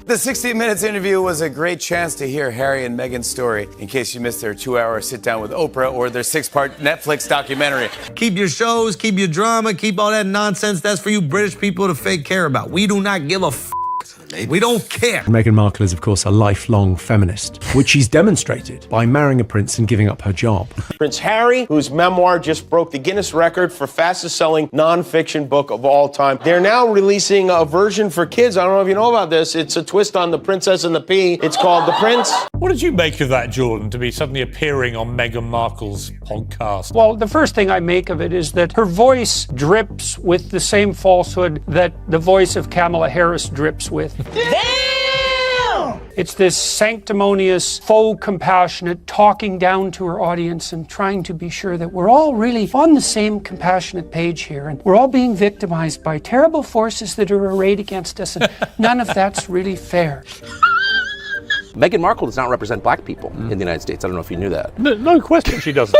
The 60 Minutes interview was a great chance to hear Harry and Meghan's story in case you missed their 2-hour sit-down with Oprah or their 6-part Netflix documentary. Keep your shows, keep your drama, keep all that nonsense. That's for you British people to fake care about. We do not give a f***. We don't care. Meghan Markle is, of course, a lifelong feminist, which she's demonstrated by marrying a prince and giving up her job. Prince Harry, whose memoir just broke the Guinness record for fastest-selling nonfiction book of all time. They're now releasing a version for kids. I don't know if you know about this. It's a twist on The Princess and the Pea. It's called The Prince. What did you make of that, Jordan, to be suddenly appearing on Meghan Markle's podcast? Well, the first thing I make of it is that her voice drips with the same falsehood that the voice of Kamala Harris drips with. Damn! It's this sanctimonious, faux compassionate, talking down to her audience and trying to be sure that we're all really on the same compassionate page here, and we're all being victimized by terrible forces that are arrayed against us, and none of that's really fair. Meghan Markle does not represent black people in the United States. I don't know if you knew that. No question she doesn't.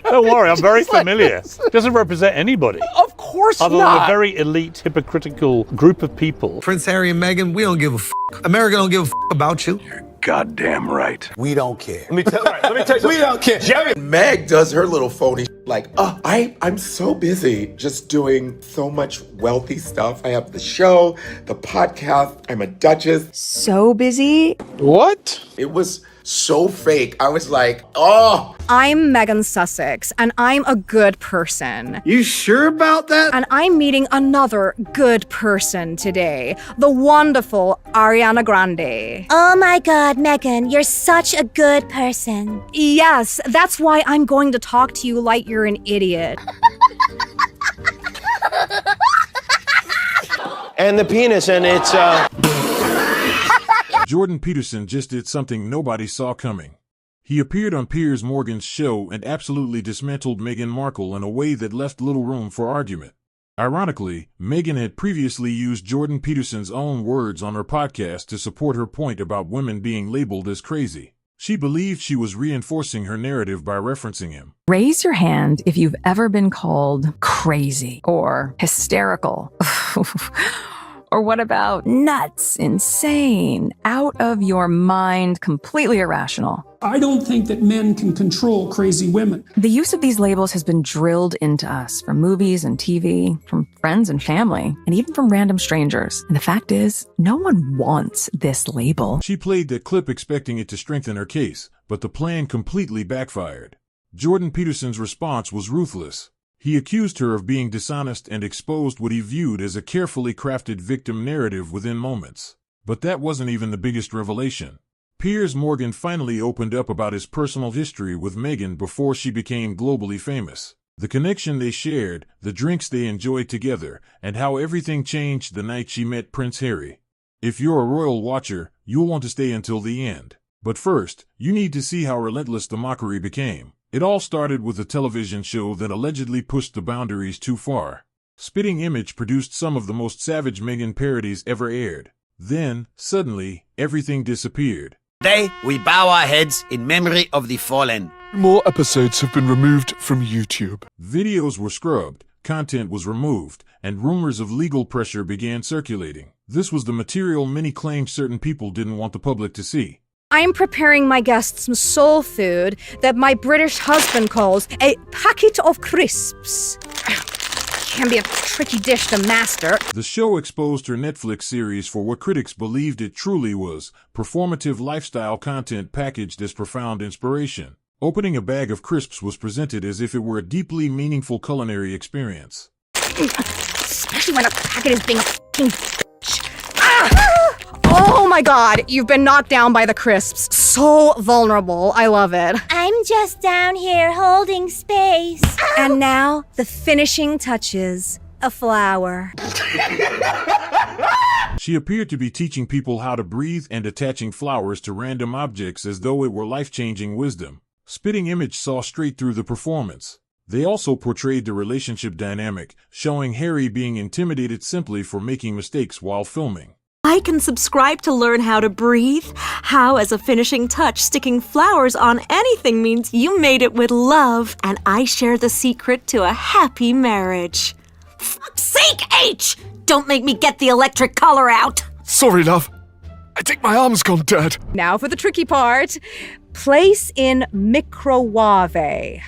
Don't worry, I'm very familiar. Doesn't represent anybody. Of course Other not. than a very elite, hypocritical group of people. Prince Harry and Meghan, we don't give a f***. America don't give a f*** about you. Goddamn right. We don't care. Let me tell you, We don't care. Jerry. Meg does her little phony like, I'm so busy just doing so much wealthy stuff. I have the show, the podcast, I'm a duchess. So busy. What? It was so fake. I was like, oh. I'm Megan Sussex, and I'm a good person. You sure about that? And I'm meeting another good person today, the wonderful Ariana Grande. Oh my God, Megan, you're such a good person. Yes, that's why I'm going to talk to you like you're an idiot. And the penis, and it's, Jordan Peterson just did something nobody saw coming. He appeared on Piers Morgan's show and absolutely dismantled Meghan Markle in a way that left little room for argument. Ironically, Meghan had previously used Jordan Peterson's own words on her podcast to support her point about women being labeled as crazy. She believed she was reinforcing her narrative by referencing him. Raise your hand if you've ever been called crazy or hysterical. Or what about nuts, insane, out of your mind, completely irrational? I don't think that men can control crazy women. The use of these labels has been drilled into us from movies and TV, from friends and family, and even from random strangers. And the fact is, no one wants this label. She played that clip expecting it to strengthen her case, but the plan completely backfired. Jordan Peterson's response was ruthless. He accused her of being dishonest and exposed what he viewed as a carefully crafted victim narrative within moments. But that wasn't even the biggest revelation. Piers Morgan finally opened up about his personal history with Meghan before she became globally famous. The connection they shared, the drinks they enjoyed together, and how everything changed the night she met Prince Harry. If you're a royal watcher, you'll want to stay until the end. But first, you need to see how relentless the mockery became. It all started with a television show that allegedly pushed the boundaries too far. Spitting Image produced some of the most savage Meghan parodies ever aired. Then, suddenly, everything disappeared. Today, we bow our heads in memory of the fallen. More episodes have been removed from YouTube. Videos were scrubbed, content was removed, and rumors of legal pressure began circulating. This was the material many claimed certain people didn't want the public to see. I'm preparing my guests some soul food that my British husband calls a packet of crisps. Can be a tricky dish to master. The show exposed her Netflix series for what critics believed it truly was, performative lifestyle content packaged as profound inspiration. Opening a bag of crisps was presented as if it were a deeply meaningful culinary experience. Especially when a packet is being a f***ing bitch. Ah! Oh my God, you've been knocked down by the crisps. So vulnerable. I love it. I'm just down here holding space. And now, the finishing touches. A flower. She appeared to be teaching people how to breathe and attaching flowers to random objects as though it were life-changing wisdom. Spitting Image saw straight through the performance. They also portrayed the relationship dynamic, showing Harry being intimidated simply for making mistakes while filming. I can subscribe to learn how to breathe, how as a finishing touch sticking flowers on anything means you made it with love, and I share the secret to a happy marriage. Fuck's sake, H! Don't make me get the electric collar out. Sorry, love. I think my arm's gone dead. Now for the tricky part. Place in microwave.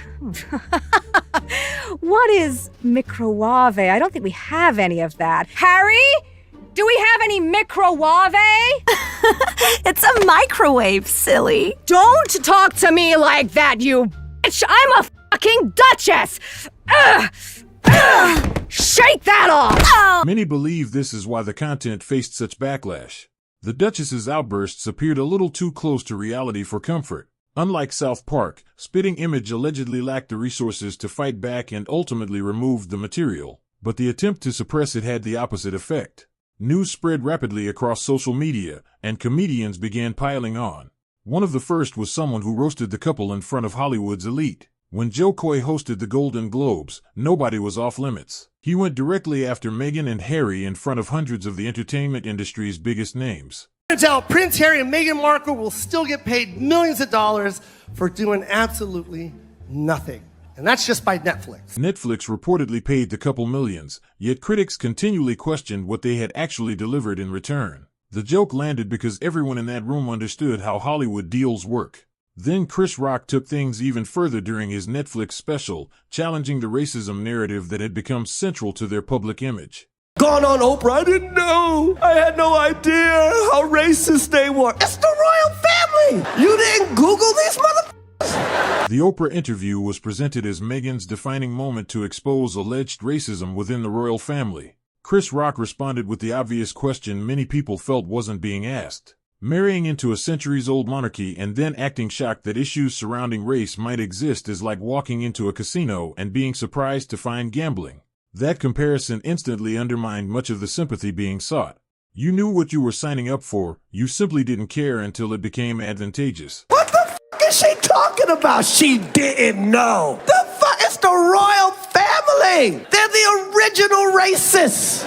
What is microwave? I don't think we have any of that. Harry? Do we have any microwave? It's a microwave, silly. Don't talk to me like that, you bitch! I'm a fucking duchess! Shake that off! Many believe this is why the content faced such backlash. The Duchess's outbursts appeared a little too close to reality for comfort. Unlike South Park, Spitting Image allegedly lacked the resources to fight back and ultimately removed the material, but the attempt to suppress it had the opposite effect. News spread rapidly across social media, and comedians began piling on. One of the first was someone who roasted the couple in front of Hollywood's elite. When Joe Coy hosted the Golden Globes, nobody was off limits. He went directly after Meghan and Harry in front of hundreds of the entertainment industry's biggest names. Turns out Prince Harry and Meghan Markle will still get paid millions of dollars for doing absolutely nothing. And that's just by Netflix. Netflix reportedly paid the couple millions, yet critics continually questioned what they had actually delivered in return. The joke landed because everyone in that room understood how Hollywood deals work. Then Chris Rock took things even further during his Netflix special, challenging the racism narrative that had become central to their public image. Gone on Oprah, I didn't know. I had no idea how racist they were. It's the royal family. You didn't Google these motherfuckers? The Oprah interview was presented as Meghan's defining moment to expose alleged racism within the royal family. Chris Rock responded with the obvious question many people felt wasn't being asked. Marrying into a centuries-old monarchy and then acting shocked that issues surrounding race might exist is like walking into a casino and being surprised to find gambling. That comparison instantly undermined much of the sympathy being sought. You knew what you were signing up for, you simply didn't care until it became advantageous. What the f*** is she talking about? She didn't know. The fuck? It's the royal family. They're the original racists.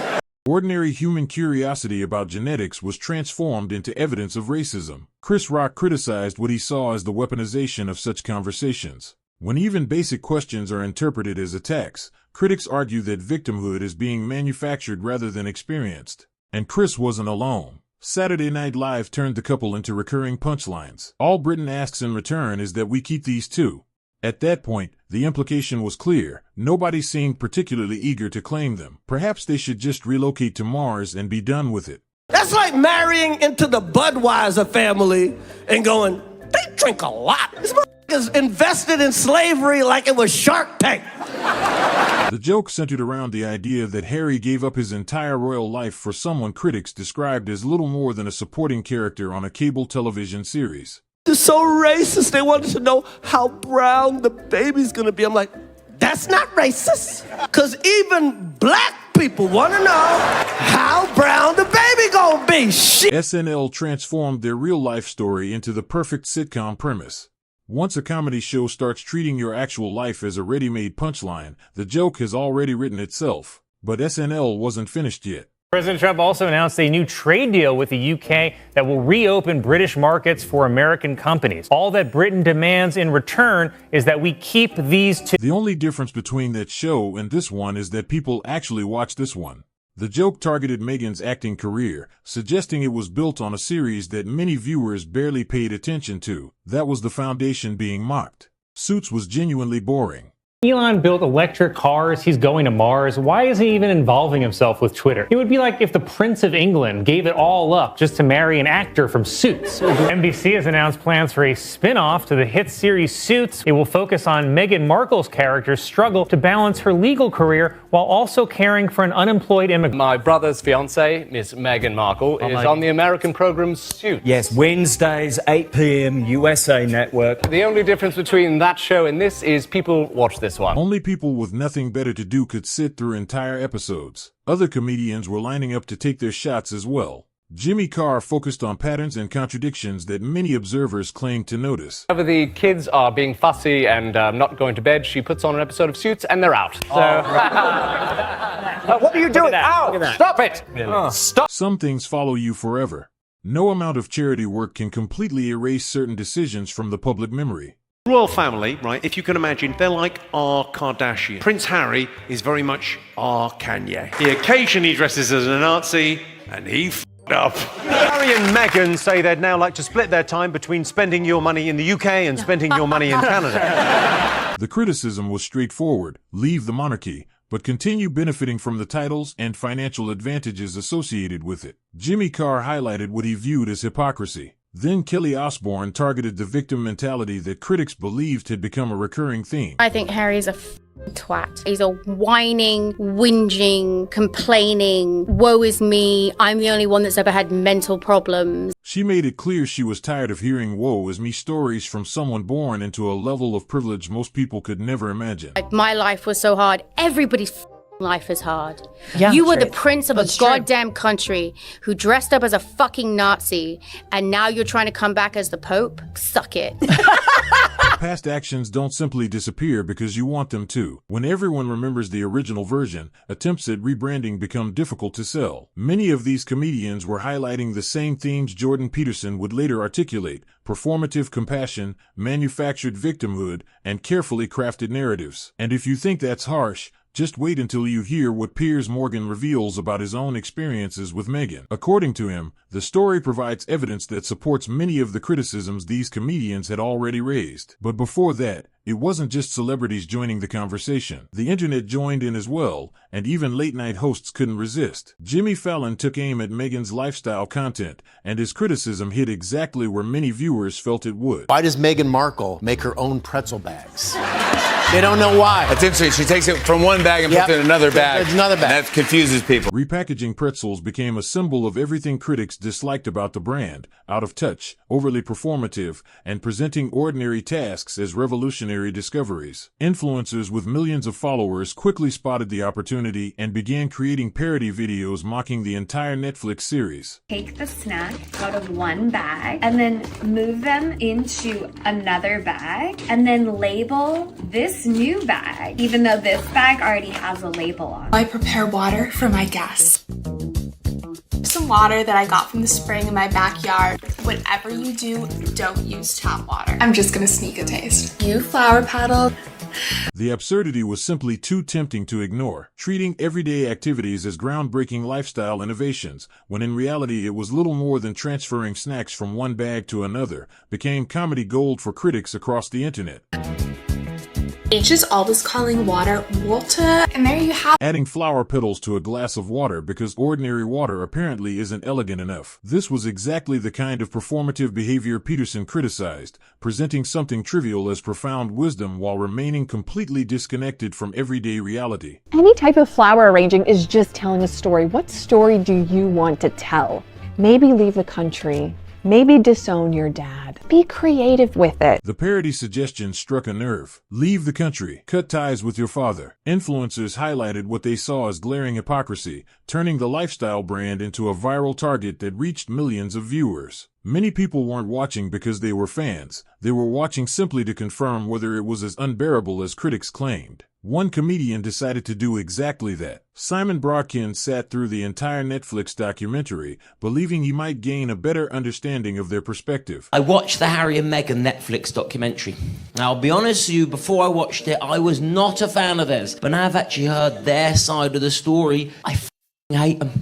Ordinary human curiosity about genetics was transformed into evidence of racism. Chris Rock criticized what he saw as the weaponization of such conversations. When even basic questions are interpreted as attacks, critics argue that victimhood is being manufactured rather than experienced. And Chris wasn't alone. Saturday Night Live turned the couple into recurring punchlines. All Britain asks in return is that we keep these too. At that point, the implication was clear. Nobody seemed particularly eager to claim them. Perhaps they should just relocate to Mars and be done with it. That's like marrying into the Budweiser family and going, they drink a lot. This motherfucker's invested in slavery like it was Shark Tank. The joke centered around the idea that Harry gave up his entire royal life for someone critics described as little more than a supporting character on a cable television series. They're so racist. They wanted to know how brown the baby's gonna be. I'm like, that's not racist. Because even black people want to know how brown the baby gonna be. Shit. SNL transformed their real-life story into the perfect sitcom premise. Once a comedy show starts treating your actual life as a ready-made punchline, the joke has already written itself. But SNL wasn't finished yet. President Trump also announced a new trade deal with the UK that will reopen British markets for American companies. All that Britain demands in return is that we keep these two. The only difference between that show and this one is that people actually watch this one. The joke targeted Meghan's acting career, suggesting it was built on a series that many viewers barely paid attention to. That was the foundation being mocked. Suits was genuinely boring. Elon built electric cars, he's going to Mars. Why is he even involving himself with Twitter? It would be like if the Prince of England gave it all up just to marry an actor from Suits. NBC has announced plans for a spin-off to the hit series Suits. It will focus on Meghan Markle's character's struggle to balance her legal career while also caring for an unemployed immigrant. My brother's fiancée, Miss Meghan Markle, is on the American program Suits. Yes, Wednesdays, 8 p.m, USA Network. The only difference between that show and this is people watch this one. Only people with nothing better to do could sit through entire episodes. Other comedians were lining up to take their shots as well. Jimmy Carr focused on patterns and contradictions that many observers claimed to notice. Whenever the kids are being fussy and not going to bed, she puts on an episode of Suits and they're out. So... what are you doing? Ow! Stop it! Stop! Some things follow you forever. No amount of charity work can completely erase certain decisions from the public memory. Royal family, right, if you can imagine, they're like our Kardashian. Prince Harry is very much our Kanye. He occasionally dresses as a Nazi, and he f***ed up. Harry and Meghan say they'd now like to split their time between spending your money in the UK and spending your money in Canada. The criticism was straightforward: leave the monarchy, but continue benefiting from the titles and financial advantages associated with it. Jimmy Carr highlighted what he viewed as hypocrisy. Then Kelly Osbourne targeted the victim mentality that critics believed had become a recurring theme. I think Harry's a twat. He's a whining, whinging, complaining, woe is me, I'm the only one that's ever had mental problems. She made it clear she was tired of hearing woe is me stories from someone born into a level of privilege most people could never imagine. Like, my life was so hard. Everybody's life is hard. Yeah, you were true. the prince of That's a goddamn country who dressed up as a fucking Nazi, and now you're trying to come back as the Pope? Suck it. Past actions don't simply disappear because you want them to. When everyone remembers the original version, attempts at rebranding become difficult to sell. Many of these comedians were highlighting the same themes Jordan Peterson would later articulate: performative compassion, manufactured victimhood, and carefully crafted narratives. And if you think that's harsh, just wait until you hear what Piers Morgan reveals about his own experiences with Meghan. According to him, the story provides evidence that supports many of the criticisms these comedians had already raised. But before that, it wasn't just celebrities joining the conversation. The internet joined in as well, and even late-night hosts couldn't resist. Jimmy Fallon took aim at Meghan's lifestyle content, and his criticism hit exactly where many viewers felt it would. Why does Meghan Markle make her own pretzel bags? They don't know why. That's interesting. She takes it from one bag and puts it in another bag. Another bag. And that confuses people. Repackaging pretzels became a symbol of everything critics disliked about the brand: out of touch, overly performative, and presenting ordinary tasks as revolutionary discoveries. Influencers with millions of followers quickly spotted the opportunity and began creating parody videos mocking the entire Netflix series. Take the snack out of one bag and then move them into another bag and then label this new bag, even though this bag already has a label on. I prepare water for my guests. Some water that I got from the spring in my backyard. Whatever you do, don't use tap water. I'm just gonna sneak a taste. You flower petal. The absurdity was simply too tempting to ignore, treating everyday activities as groundbreaking lifestyle innovations, when in reality it was little more than transferring snacks from one bag to another, became comedy gold for critics across the internet. H is always calling water water, and there you have adding flower petals to a glass of water because ordinary water apparently isn't elegant enough. This was exactly the kind of performative behavior Peterson criticized, presenting something trivial as profound wisdom while remaining completely disconnected from everyday reality. Any type of flower arranging is just telling a story. What story do you want to tell? Maybe leave the country. Maybe disown your dad. Be creative with it. The parody suggestion struck a nerve. Leave the country. Cut ties with your father. Influencers highlighted what they saw as glaring hypocrisy, turning the lifestyle brand into a viral target that reached millions of viewers. Many people weren't watching because they were fans. They were watching simply to confirm whether it was as unbearable as critics claimed. One comedian decided to do exactly that. Simon Broadkin sat through the entire Netflix documentary, believing he might gain a better understanding of their perspective. I watched the Harry and Meghan Netflix documentary. Now, I'll be honest with you, before I watched it, I was not a fan of theirs. But now I've actually heard their side of the story, I hate them.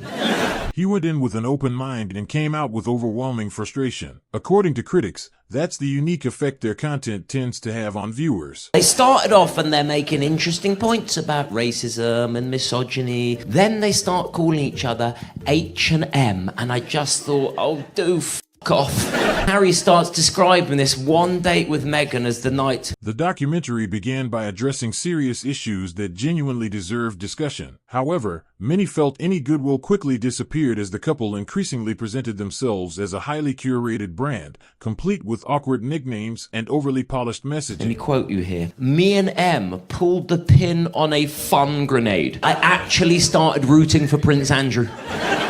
He went in with an open mind and came out with overwhelming frustration. According to critics, that's the unique effect their content tends to have on viewers. They started off and they're making interesting points about racism and misogyny. Then they start calling each other H&M, and I just thought, oh, do f*** off. Harry starts describing this one date with Meghan as the night. The documentary began by addressing serious issues that genuinely deserved discussion. However, many felt any goodwill quickly disappeared as the couple increasingly presented themselves as a highly curated brand, complete with awkward nicknames and overly polished messaging. Let me quote you here. Me and M pulled the pin on a fun grenade. I actually started rooting for Prince Andrew.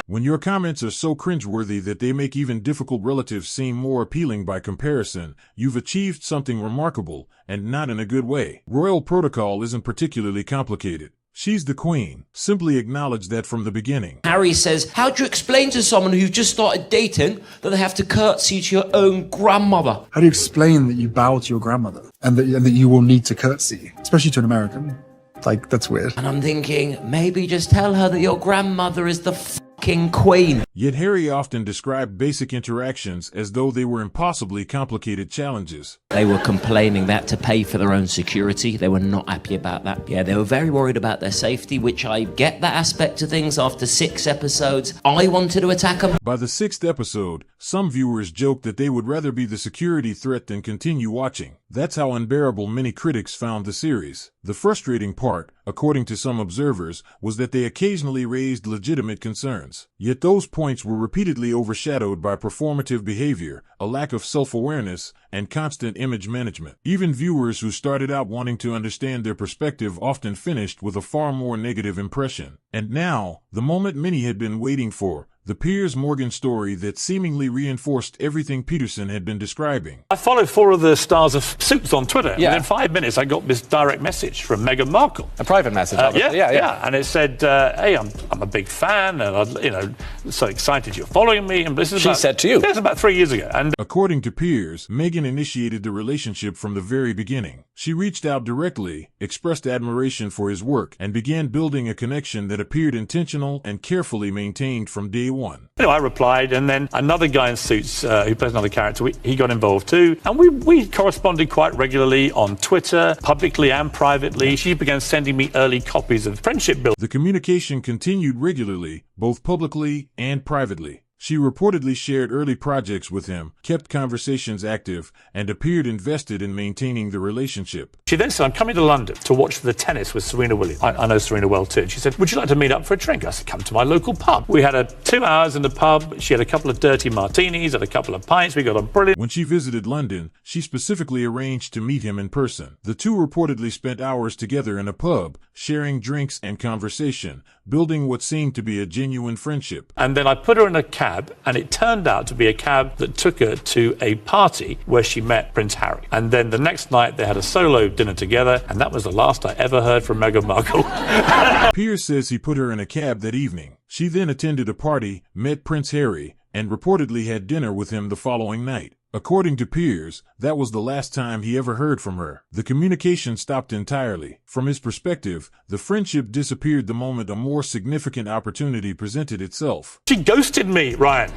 When your comments are so cringeworthy that they make even difficult relatives seem more appealing by comparison, you've achieved something remarkable, and not in a good way. Royal protocol isn't particularly complicated. She's the queen. Simply acknowledge that from the beginning. Harry says, how do you explain to someone who's just started dating that they have to curtsy to your own grandmother? How do you explain that you bow to your grandmother and that you will need to curtsy, especially to an American? Like, that's weird. And I'm thinking, maybe just tell her that your grandmother is the fucking queen. Yet Harry often described basic interactions as though they were impossibly complicated challenges. They were complaining that to pay for their own security. They were not happy about that. Yeah, they were very worried about their safety, which I get that aspect of things after 6 episodes. I wanted to attack them. By the 6th episode, some viewers joked that they would rather be the security threat than continue watching. That's how unbearable many critics found the series. The frustrating part, according to some observers, was that they occasionally raised legitimate concerns. Yet those points were repeatedly overshadowed by performative behavior, a lack of self-awareness, and constant image management. Even viewers who started out wanting to understand their perspective often finished with a far more negative impression. And now, the moment many had been waiting for, the Piers Morgan story that seemingly reinforced everything Peterson had been describing. I followed 4 of the stars of Suits on Twitter. Yeah. Within 5 minutes, I got this direct message from Meghan Markle. A private message, obviously. Yeah. And it said, hey, I'm a big fan, and so excited you're following me. And this is She said to you. Yeah, it's about 3 years ago. And according to Piers, Meghan initiated the relationship from the very beginning. She reached out directly, expressed admiration for his work, and began building a connection that appeared intentional and carefully maintained from day one. I replied, and then another guy in Suits, who plays another character, he got involved too. And we corresponded quite regularly on Twitter, publicly and privately. She began sending me early copies of Friendship Builder. The communication continued regularly, both publicly and privately. She reportedly shared early projects with him, kept conversations active, and appeared invested in maintaining the relationship. She then said, I'm coming to London to watch the tennis with Serena Williams. I know Serena well too. And she said, would you like to meet up for a drink? I said, come to my local pub. We had 2 hours in the pub. She had a couple of dirty martinis, had a couple of pints. We got on brilliant. When she visited London, she specifically arranged to meet him in person. The two reportedly spent hours together in a pub, sharing drinks and conversation, building what seemed to be a genuine friendship. And then I put her in a cab, and it turned out to be a cab that took her to a party where she met Prince Harry. And then the next night they had a solo dinner together, and that was the last I ever heard from Meghan Markle. Piers says he put her in a cab that evening. She then attended a party, met Prince Harry, and reportedly had dinner with him the following night. According to Piers, that was the last time he ever heard from her. The communication stopped entirely. From his perspective, the friendship disappeared the moment a more significant opportunity presented itself. She ghosted me, Ryan.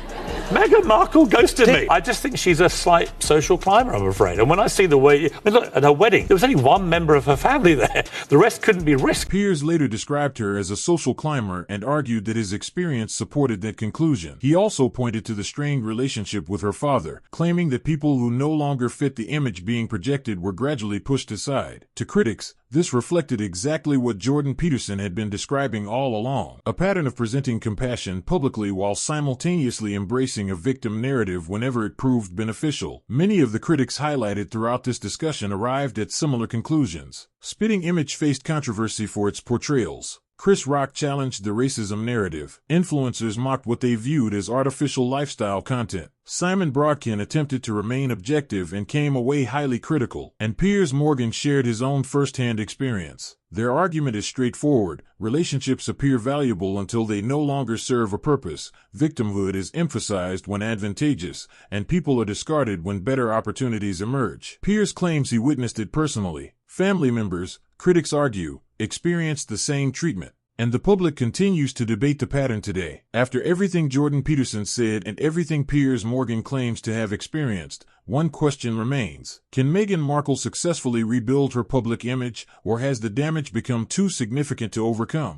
Meghan Markle ghosted me. I just think she's a slight social climber, I'm afraid. And when I see the way, look, at her wedding, there was only one member of her family there. The rest couldn't be risked. Piers later described her as a social climber and argued that his experience supported that conclusion. He also pointed to the strained relationship with her father, claiming that people who no longer fit the image being projected were gradually pushed aside. To critics, this reflected exactly what Jordan Peterson had been describing all along, a pattern of presenting compassion publicly while simultaneously embracing a victim narrative whenever it proved beneficial. Many of the critics highlighted throughout this discussion arrived at similar conclusions. Spitting Image faced controversy for its portrayals. Chris Rock challenged the racism narrative. Influencers mocked what they viewed as artificial lifestyle content. Simon Brodkin attempted to remain objective and came away highly critical. And Piers Morgan shared his own first-hand experience. Their argument is straightforward. Relationships appear valuable until they no longer serve a purpose. Victimhood is emphasized when advantageous, and people are discarded when better opportunities emerge. Piers claims he witnessed it personally. Family members, critics argue, experienced the same treatment. And the public continues to debate the pattern today. After everything Jordan Peterson said and everything Piers Morgan claims to have experienced, one question remains. Can Meghan Markle successfully rebuild her public image, or has the damage become too significant to overcome?